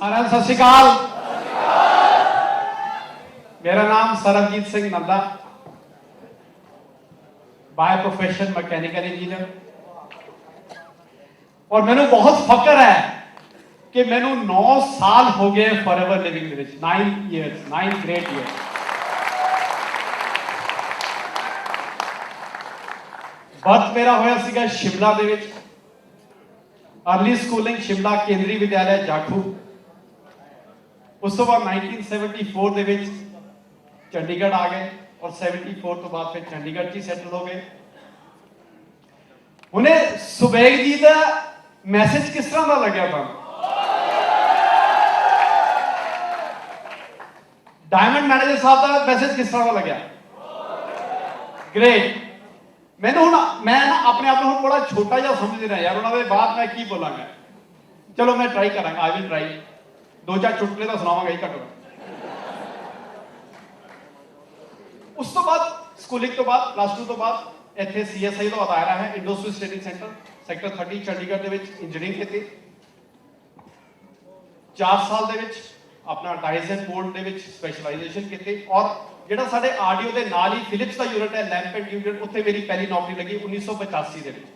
आनंद सत श्री अकाल। मेरा नाम Sarabjit Singh Nanda, by profession mechanical engineer, और मैंने बहुत फकर है कि मैंने 9 साल हो गए फॉरएवर लिविंग दे विच, 9 ग्रेट ईयर्स। बर्थ मेरा होया सीगा शिमला दे विच, अर्ली स्कूलिंग शिमला केंद्रीय विद्यालय जाखू। उस तो बाद 1974 दे विच चंडीगढ़ आ गए और 74 तो बाद फिर चंडीगढ़ च सैटल हो गए। उन्हें सुबेग जी का मैसेज किस तरह का लग्या था? डायमंड मैनेजर साहब का मैसेज किस तरह का लग्या? ग्रेट। मैं अपने आप को बड़ा छोटा जिहा समझ रहा यार, उन्होंने बाद मैं की बोलांगा। चलो मैं ट्राई करांगा, आई विल ट्राई। 2-4 चुटकुले तो सुनावांगा ही घट्ट। उस तो बाद स्कूलिंग तो बाद प्लस 2 तो बाद इत्थे CSI तो आया है, Indo Swiss training centre sector 30 Chandigarh दे विच इंजीनियरिंग की। 4 साल दे विच अपना डाइजन बोर्ड दे विच स्पैशलाइजेशन की, और ਜਿਹੜਾ ਸਾਡੇ ਆਡੀਓ ਦੇ ਨਾਲ ਹੀ ਫਿਲਿਪਸ ਦਾ ਯੂਨਿਟ ਹੈ, ਲੈਂਪ ਐਂਡ ਯੂਨਿਟ, ਉੱਥੇ ਮੇਰੀ ਪਹਿਲੀ ਨੌਕਰੀ ਲੱਗੀ 1985 ਦੇ ਵਿੱਚ।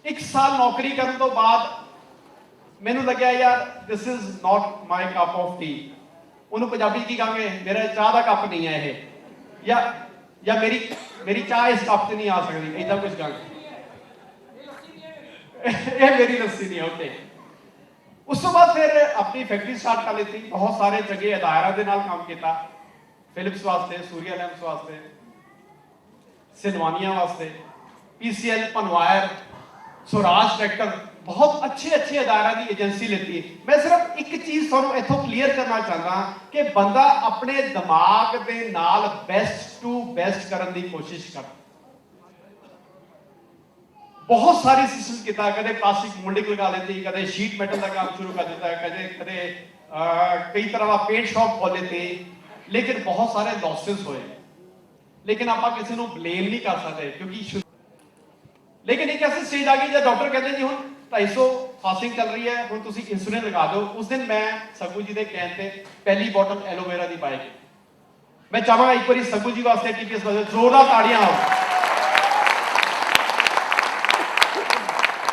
1 ਸਾਲ ਨੌਕਰੀ ਕਰਨ ਤੋਂ ਬਾਅਦ ਮੈਨੂੰ ਲੱਗਿਆ ਯਾਰ this is not my cup of tea. ਉਹਨੂੰ ਪੰਜਾਬੀ ਕੀ ਕਹਾਂਗੇ, ਮੇਰਾ ਚਾਹ ਦਾ ਕੱਪ ਨਹੀਂ ਹੈ ਇਹ, ਜਾਂ ਮੇਰੀ ਚਾਹ ਇਸ ਕੱਪ 'ਚ ਨਹੀਂ ਆ ਸਕਦੀ, ਇਦਾਂ ਕੁਝ ਕਹਾਂਗੇ। ਇਹ ਮੇਰੀ ਲੱਸੀ ਨਹੀਂ ਹੈ। ਉੱਥੇ ਉਸ ਤੋਂ ਬਾਅਦ ਫਿਰ ਆਪਣੀ ਫੈਕਟਰੀ ਸਟਾर्ट कर ली। बहुत सारे जगह अदायरा के नाल काम किया, फिलिप्स वास्ते, सूर्या लैंप्स वास्ते, सिनवानिया वास्ते, PCL पनवायर, स्वराज ट्रैक्टर, बहुत अच्छे अदायरा की एजेंसी लेती। मैं सिर्फ एक चीज तुहानू इथों क्लीयर करना चाहता कि बंदा अपने दिमाग के नाल बेस्ट टू बेस्ट करने की कोशिश कर। बहुत सारी सिस्टम किया, कदे प्लास्टिक मोल्डिंग लगा लेती, कदे शीट मेटल का काम शुरू कर देता, कदे कई तरह का पेंट शॉप खोल लेते, लेकिन बहुत सारे लॉसेस होए। लेकिन आप किसी को ब्लेम नहीं कर सकते, क्योंकि लेकिन एक ऐसी स्टेज आ गई जब डॉक्टर कहते जी हुण 250 फास्टिंग चल रही है, हुण तुसीं इंसुलिन लगा दो। उस दिन मैं सगू जी के कहने पे पहली बॉटल एलोवेरा की पाई। मैं चाहांगा एक बार सगू जी वास्ते TPS वास्ते जोरदार ताड़ियां हो।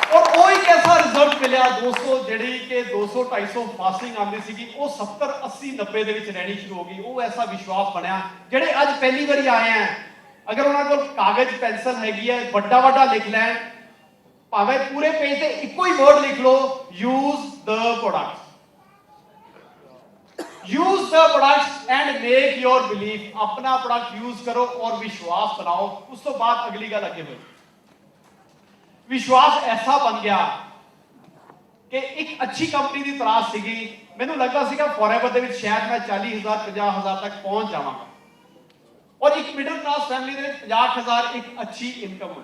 और वो एक ऐसा रिजल्ट मिला दोस्तों, जी कि 200-250 फास्टिंग आती सी, वो 70-80-90 दे विच रहनी शुरू हो गई। वो ऐसा विश्वास बनया, जेडे अज पहली बारी आए हैं, अगर उन्होंने को कागज पेंसिल हैगी है, बड़ा लिख लैन, भावें पूरे पेज पे इको ही वर्ड लिख लो, use the products, use the products and make your belief. अपना प्रोडक्ट यूज करो और विश्वास बनाओ। उस तो बाद अगली गल अगे हुई, विश्वास ऐसा बन गया कि एक अच्छी कंपनी की तलाश सी। मैनू लगता सीगा फॉरएवर दे विच शायद मैं 40,000-50,000 तक पहुंच जावांगा, और एक मिडिल क्लास फैमिली दे विच 50,000 एक अच्छी इनकम हो।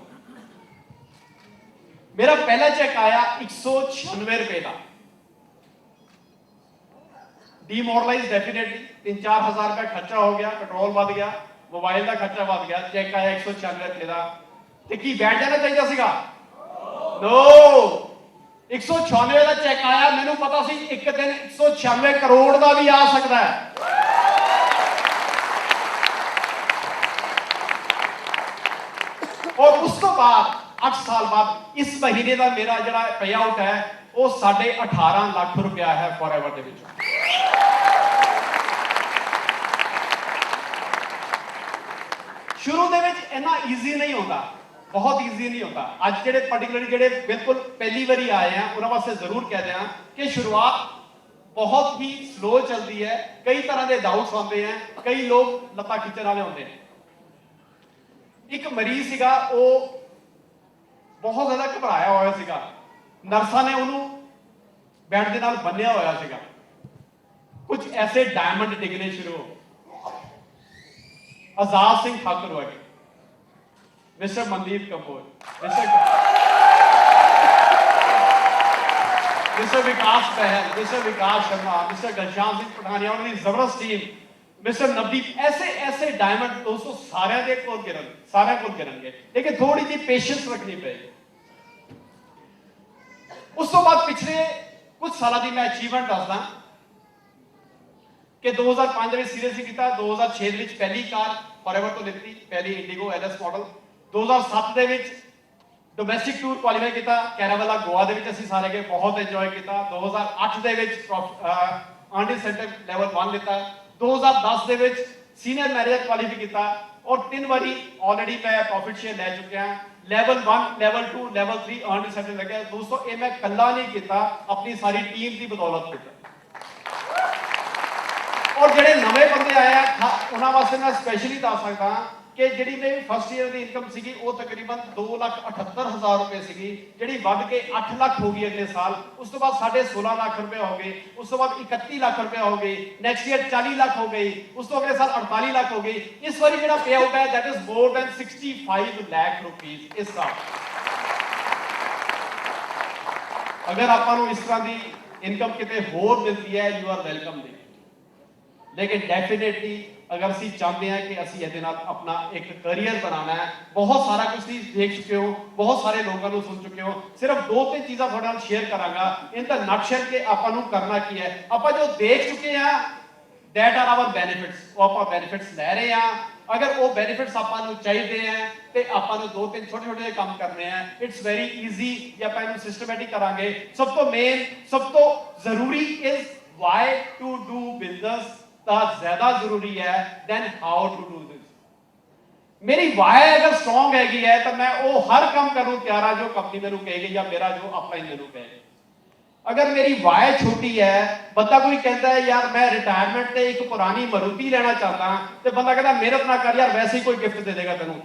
मेरा पहला चेक आया 196 रुपए का। डीमोरलाइज डेफिनेटली 3-4 हज़ार रुपया खर्चा हो गया, पेट्रोल बढ़ गया, मोबाइल का खर्चा बढ़ गया। चेक आया 196 रुपए का, ते की बैठ जाना चाहिए सीगा? नो, 196 का चेक आया। मैनू पता सी एक दिन 196 करोड़ का भी आ सकता है। और उस तो बाद 8 साल बाद इस महीने का मेरा जो पे आउट है वो 18.5 लाख रुपया है फॉरएवर दे विच। शुरू दे विच इन्ना ईजी नहीं होता, बहुत ईजी नहीं होता। अज जेडे पर्टिकुलरली जेडे बिल्कुल पहली बारी आए हैं उन्होंने वास्ते जरूर कह दें कि शुरुआत बहुत ही स्लो चलती है। कई तरह के डाउट्स आते हैं, कई लोग लत्ता खिंचण वाले होते हैं। एक मरीज सीगा, वो बहुत ज्यादा घबराया होया सीगा, नर्सा ने उन्होंने बेड के नाल बन्निया होया सीगा। कुछ ऐसे डायमंड डिगने शुरू हो। आजाद सिंह ठाकुर हो गए, मिस्टर मनदीप कपूर, मिस्टर विकास बहल, मिस्टर विकास शर्मा, मिस्टर घनश्याम सिंह पठानिया, उन्होंने जबरदस्त टीम, मिस्टर नवदीप, ऐसे डायमंड दोस्तों सारे दे कोल गिरनगे, लेकिन थोड़ी सी पेशेंस रखनी पड़ेगी। उस तो बाद पिछले ਕੁਝ ਸਾਲਾਂ ਦੀ ਮੈਂ ਅਚੀਵਮੈਂਟ ਦੱਸਦਾ ਕਿ 2005 ਦੇ ਵਿੱਚ ਸੀਰੀਅਸਲੀ ਕੀਤਾ, 2006 ਦੇ ਵਿੱਚ ਪਹਿਲੀ ਕਾਰ ਫੋਰਐਵਰ ਤੋਂ ਲਿੱਤੀ, ਪਹਿਲੀ ਇੰਡੀਗੋ ਐਲਐਸ ਮਾਡਲ। 2007 ਦੇ ਵਿੱਚ ਡੋਮੈਸਟਿਕ ਟੂਰ ਕੁਆਲੀਫਾਈ ਕੀਤਾ, ਕੈਰਾਵਲਾ ਗੋਆ ਦੇ ਵਿੱਚ ਅਸੀਂ ਸਾਰੇ ਗਏ, ਬਹੁਤ ਇੰਜੋਏ ਕੀਤਾ। 2008 ਦੇ ਵਿੱਚ ਅਰਨਡ ਇਨਸੈਂਟਿਵ ਲੈਵਲ 1 ਲਿੱਤਾ। 2010 ਦੇ ਵਿੱਚ ਸੀਨੀਅਰ ਮੈਨੇਜਰ ਕੁਆਲੀਫਾਈ ਕੀਤਾ ਔਰ 3 ਵਾਰੀ ਆਲਰੇਡੀ ਮੈਂ ਪ੍ਰੋਫਿਟ ਸ਼ੇਅਰ ਲੈ ਚੁੱਕਿਆ। Level 1, level 2, level 3 earned incentive ਲੱਗਿਆ। ਦੋਸਤੋ ਇਹ ਮੈਂ ਇਕੱਲਾ ਨਹੀਂ ਕੀਤਾ, ਆਪਣੀ ਸਾਰੀ ਟੀਮ ਦੀ ਬਦੌਲਤ ਕੀਤਾ। ਔਰ ਜਿਹੜੇ ਨਵੇਂ ਬੰਦੇ ਆਏ ਆ ਉਹਨਾਂ ਵਾਸਤੇ ਮੈਂ ਸਪੈਸ਼ਲੀ ਦੱਸ ਸਕਦਾ ਕਿ ਜਿਹੜੀ ਮੇਰੀ ਫਸਟ ਈਅਰ ਦੀ ਇਨਕਮ ਸੀਗੀ ਉਹ ਤਕਰੀਬਨ 2,78,000 ਰੁਪਏ ਸੀਗੀ, ਜਿਹੜੀ ਵੱਧ ਕੇ 8 ਲੱਖ ਹੋ ਗਈ ਅਗਲੇ ਸਾਲ। ਉਸ ਤੋਂ ਬਾਅਦ ਸਾਡੇ 16 ਲੱਖ ਰੁਪਏ ਹੋ ਗਏ, ਉਸ ਤੋਂ ਬਾਅਦ 31 ਲੱਖ ਰੁਪਏ ਹੋ ਗਏ, ਨੈਕਸਟ ਈਅਰ 40 ਲੱਖ ਹੋ ਗਈ, ਉਸ ਤੋਂ ਅਗਲੇ ਸਾਲ 48 ਲੱਖ ਹੋ ਗਈ। ਇਸ ਵਾਰੀ ਜਿਹੜਾ ਪੇ ਆਊਟ ਹੈ that is more than 65 lakh rupees ਇਸ ਸਾਲ। ਅਗਰ ਆਪਾਂ ਨੂੰ ਇਸ ਤਰ੍ਹਾਂ ਦੀ ਇਨਕਮ ਕਿਤੇ ਹੋਰ ਮਿਲਦੀ ਹੈ, ਯੂ ਆਰ ਵੈਲਕਮ ਦੇ। लेकिन डेफिनेटली अगर ਅਸੀਂ ਚਾਹੁੰਦੇ ਹਾਂ ਕਿ ਅਸੀਂ ਇਹਦੇ ਨਾਲ ਆਪਣਾ ਇੱਕ ਕੈਰੀਅਰ ਬਣਾਉਣਾ ਹੈ, ਬਹੁਤ ਸਾਰਾ ਕੁਝ ਤੁਸੀਂ ਦੇਖ ਚੁੱਕੇ ਹੋ, ਬਹੁਤ ਸਾਰੇ ਲੋਕਾਂ ਨੂੰ ਸੁਣ ਚੁੱਕੇ ਹੋ। ਸਿਰਫ 2-3 ਚੀਜ਼ਾਂ ਤੁਹਾਡੇ ਨਾਲ ਸ਼ੇਅਰ ਕਰਾਂਗਾ ਇਨ ਦਾ ਨਟਸ਼ੈਲ ਕਿ ਆਪਾਂ ਨੂੰ ਕਰਨਾ ਕੀ ਹੈ। ਆਪਾਂ ਜੋ ਦੇਖ ਚੁੱਕੇ ਹਾਂ ਦੈਟ ਆਰ ਆਵਰ ਬੈਨੀਫਿਟਸ, ਉਹ ਆਪਾਂ ਬੈਨੀਫਿਟਸ ਲੈ ਰਹੇ ਹਾਂ। ਅਗਰ ਉਹ ਬੈਨੀਫਿਟਸ ਆਪਾਂ ਨੂੰ ਚਾਹੀਦੇ ਹੈ ਤੇ ਆਪਾਂ ਨੂੰ 2-3 ਛੋਟੇ-ਛੋਟੇ ਕੰਮ ਕਰਨੇ ਆ। ਇਟਸ ਵੈਰੀ ਈਜ਼ੀ ਜੇ ਆਪਾਂ ਇਹਨੂੰ ਸਿਸਟਮੈਟਿਕ ਕਰਾਂਗੇ। ਸਭ ਤੋਂ ਮੇਨ, ਸਭ ਤੋਂ ਜ਼ਰੂਰੀ is why to do business ਤਾਂ ਜ਼ਿਆਦਾ ਜ਼ਰੂਰੀ ਹੈ than how to do this. ਮੇਰੀ ਵਾਈ ਅਗਰ ਸਟਰੋਂਗ ਹੈਗੀ ਹੈ ਤਾਂ ਮੈਂ ਉਹ ਹਰ ਕੰਮ ਕਰਨ ਨੂੰ ਤਿਆਰ ਹਾਂ ਜੋ ਕੰਪਨੀ ਮੈਨੂੰ ਕਹੇਗੀ ਜਾਂ ਮੇਰਾ ਜੋ ਆਪਣਾ ਮੈਨੂੰ ਕਹੇਗਾ। ਅਗਰ ਮੇਰੀ ਵਾਈ ਛੋਟੀ ਹੈ, ਬੰਦਾ ਕੋਈ ਕਹਿੰਦਾ ਹੈ ਯਾਰ ਮੈਂ ਰਿਟਾਇਰਮੈਂਟ ਤੇ ਇੱਕ ਪੁਰਾਣੀ ਮਾਰੂਤੀ ਲੈਣਾ ਚਾਹਤਾ, ਤੇ ਬੰਦਾ ਕਹਿੰਦਾ ਮਿਹਨਤ ਨਾ ਕਰ ਯਾਰ ਵੈਸੇ ਹੀ ਕੋਈ ਗਿਫਟ ਦੇ ਦੇਗਾ ਤੈਨੂੰ।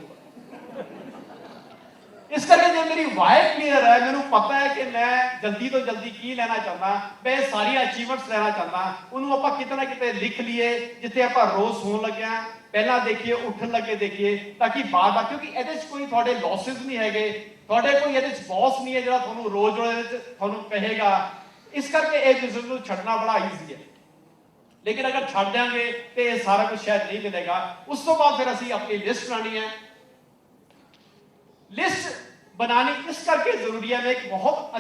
ਇਸ ਕਰਕੇ ਜੇ ਮੇਰੀ ਵਾਈ ਕਲੀਅਰ ਹੈ, ਮੈਨੂੰ ਪਤਾ ਹੈ ਕਿ ਮੈਂ ਜਲਦੀ ਤੋਂ ਜਲਦੀ ਕੀ ਲੈਣਾ ਚਾਹੁੰਦਾ, ਮੈਂ ਸਾਰੀਆਂ ਅਚੀਵਮੈਂਟਸ ਲੈਣਾ ਚਾਹੁੰਦਾ, ਉਹਨੂੰ ਆਪਾਂ ਕਿਤੇ ਨਾ ਕਿਤੇ ਲਿਖ ਲਈਏ ਜਿੱਥੇ ਆਪਾਂ ਰੋਜ਼ ਸੌਣ ਲੱਗਿਆ ਪਹਿਲਾਂ ਦੇਖੀਏ, ਉੱਠਣ ਲੱਗੇ ਦੇਖੀਏ, ਤਾਂ ਕਿ ਬਾਰ-ਬਾਰ, ਕਿਉਂਕਿ ਇਹਦੇ 'ਚ ਕੋਈ ਤੁਹਾਡੇ ਲਾਸਿਸ ਨਹੀਂ ਹੈਗੇ, ਤੁਹਾਡੇ ਕੋਈ ਇਹਦੇ 'ਚ ਬੌਸ ਨਹੀਂ ਹੈ ਜਿਹੜਾ ਤੁਹਾਨੂੰ ਰੋਜ਼ ਇਹਦੇ 'ਚ ਤੁਹਾਨੂੰ ਕਹੇਗਾ। ਇਸ ਕਰਕੇ ਇਹ ਬਿਜ਼ਨਸ ਨੂੰ ਛੱਡਣਾ ਬੜਾ ਈਜ਼ੀ ਹੈ। ਲੇਕਿਨ ਅਗਰ ਛੱਡ ਦਿਆਂਗੇ ਤੇ ਇਹ ਸਾਰਾ ਕੁਝ ਸ਼ਾਇਦ ਨਹੀਂ ਮਿਲੇਗਾ। ਉਸ ਤੋਂ ਬਾਅਦ ਫਿਰ ਅਸੀਂ ਆਪਣੀ ਲਿਸਟ ਬਣਾਉਣੀ ਹੈ। ਲਿਸਟ ਬਣਾਣੀ ਇਸ ਕਰਕੇ ਜ਼ਰੂਰੀ ਹੈ। ਮੈਂ ਇੱਕ ਬਹੁਤ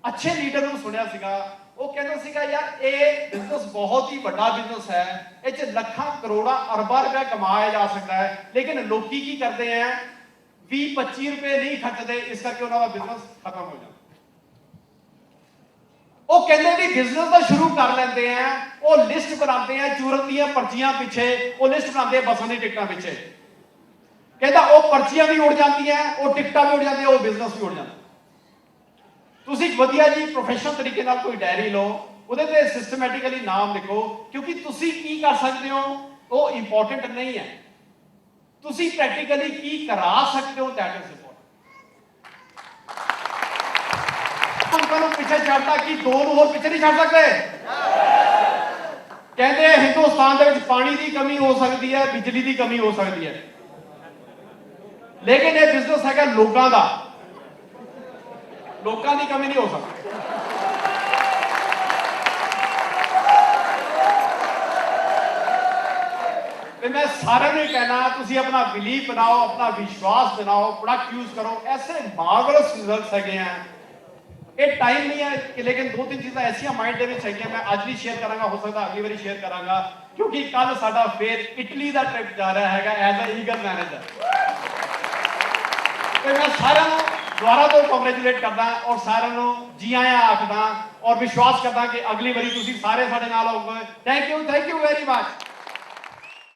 ਅੱਛੇ ਲੀਡਰ ਨੂੰ ਸੁਣਿਆ ਸੀਗਾ, ਉਹ ਕਹਿੰਦਾ ਸੀਗਾ ਯਾਰ ਇਹ ਬਿਜ਼ਨਸ ਬਹੁਤ ਹੀ ਵੱਡਾ ਬਿਜ਼ਨਸ ਹੈ, ਇਹ 'ਚ ਲੱਖਾਂ ਕਰੋੜਾਂ ਅਰਬਾਂ ਰੁਪਏ ਕਮਾਇਆ ਜਾ ਸਕਦਾ ਹੈ, ਲੇਕਿਨ ਲੋਕੀ ਕੀ ਕਰਦੇ ਆ 20-25 ਰੁਪਏ ਨਹੀਂ ਖਰਚਦੇ, ਇਸ ਕਰਕੇ ਉਹਨਾਂ ਦਾ ਬਿਜ਼ਨਸ ਖਤਮ ਹੋ ਜਾਂਦਾ। ਉਹ ਕਹਿੰਦੇ ਵੀ ਬਿਜ਼ਨਸ ਤਾਂ ਸ਼ੁਰੂ ਕਰ ਲੈਂਦੇ ਆ, ਉਹ ਲਿਸਟ ਬਣਾਉਂਦੇ ਆ ਚੂਰਨ ਦੀਆਂ ਪਰਚੀਆਂ ਪਿੱਛੇ, ਉਹ ਲਿਸਟ ਬਣਾਉਂਦੇ ਆ ਬੱਸਾਂ ਦੀ ਟਿਕਟਾਂ ਪਿੱਛੇ। ਕਹਿੰਦਾ ਉਹ ਪਰਚੀਆਂ ਵੀ ਉੜ ਜਾਂਦੀਆਂ, ਉਹ ਟਿਕਟਾਂ ਵੀ ਉੜ ਜਾਂਦੀਆਂ, ਉਹ ਬਿਜ਼ਨਸ ਵੀ ਉੜ ਜਾਂਦਾ। ਤੁਸੀਂ ਵਧੀਆ ਜੀ ਪ੍ਰੋਫੈਸ਼ਨਲ ਤਰੀਕੇ ਨਾਲ ਕੋਈ ਡਾਇਰੀ ਲਓ, ਉਹਦੇ ਤੇ ਸਿਸਟਮੈਟਿਕਲੀ ਨਾਮ ਲਿਖੋ, ਕਿਉਂਕਿ ਤੁਸੀਂ ਕੀ ਕਰ ਸਕਦੇ ਹੋ ਉਹ ਇੰਪੋਰਟੈਂਟ ਨਹੀਂ ਹੈ, ਤੁਸੀਂ ਪ੍ਰੈਕਟੀਕਲੀ ਕੀ ਕਰਾ ਸਕਦੇ ਹੋ ਦੈਟ ਇਜ਼ ਇੰਪੋਰਟੈਂਟ। ਲੋਕਾਂ ਨੂੰ ਪਿੱਛੇ ਛੱਡਦਾ ਕਿ ਦੋ ਨੂੰ ਹੋਰ ਪਿੱਛੇ ਨਹੀਂ ਛੱਡ ਸਕਦੇ। ਕਹਿੰਦੇ ਹਿੰਦੁਸਤਾਨ ਦੇ ਵਿੱਚ ਪਾਣੀ ਦੀ ਕਮੀ ਹੋ ਸਕਦੀ ਹੈ, ਬਿਜਲੀ ਦੀ ਕਮੀ ਹੋ ਸਕਦੀ ਹੈ, ਲੇਕਿਨ ਇਹ ਬਿਜ਼ਨਸ ਹੈਗਾ ਲੋਕਾਂ ਦਾ, ਲੋਕਾਂ ਦੀ ਕਮੀ ਨਹੀਂ ਹੋ ਸਕਦੀ। ਤੇ ਮੈਂ ਸਾਰਿਆਂ ਨੂੰ ਕਹਿਣਾ ਤੁਸੀਂ ਆਪਣਾ ਬਿਲੀਫ ਬਣਾਓ, ਆਪਣਾ ਵਿਸ਼ਵਾਸ ਬਣਾਓ, ਪ੍ਰੋਡਕਟ ਯੂਜ਼ ਕਰੋ। ਐਸੇ ਮਾਰਵਲਸ ਰਿਜ਼ਲਟਸ ਹੈਗੇ ਆ। ਇਹ ਟਾਈਮ ਨਹੀਂ ਹੈ ਕਿ, ਲੇਕਿਨ 2-3 ਚੀਜ਼ਾਂ ਐਸੀਆਂ ਮਾਈਂਡ ਦੇ ਵਿੱਚ ਹੈਗੀਆਂ, ਮੈਂ ਅੱਜ ਵੀ ਸ਼ੇਅਰ ਕਰਾਂਗਾ, ਹੋ ਸਕਦਾ ਅਗਲੀ ਵਾਰੀ ਸ਼ੇਅਰ ਕਰਾਂਗਾ, ਕਿਉਂਕਿ ਕੱਲ ਸਾਡਾ ਫੇਰ ਇਟਲੀ ਦਾ ਟ੍ਰਿਪ ਜਾ ਰਿਹਾ ਹੈਗਾ ਐਜ਼ ਅ ਈਗਲ ਮੈਨੇਜਰ। ਤੇ ਮੈਂ ਸਾਰਿਆਂ ਨੂੰ ਦੁਬਾਰਾ ਤੋਂ ਕੰਗ੍ਰੈਚੁਲੇਟ ਕਰਦਾ ਔਰ ਸਾਰਿਆਂ ਨੂੰ ਜੀ ਆਇਆਂ ਆਖਦਾ ਔਰ ਵਿਸ਼ਵਾਸ ਕਰਦਾ ਕਿ ਅਗਲੀ ਵਾਰੀ ਤੁਸੀਂ ਸਾਰੇ ਸਾਡੇ ਨਾਲ ਹੋਵੋਗੇ। Thank you very much.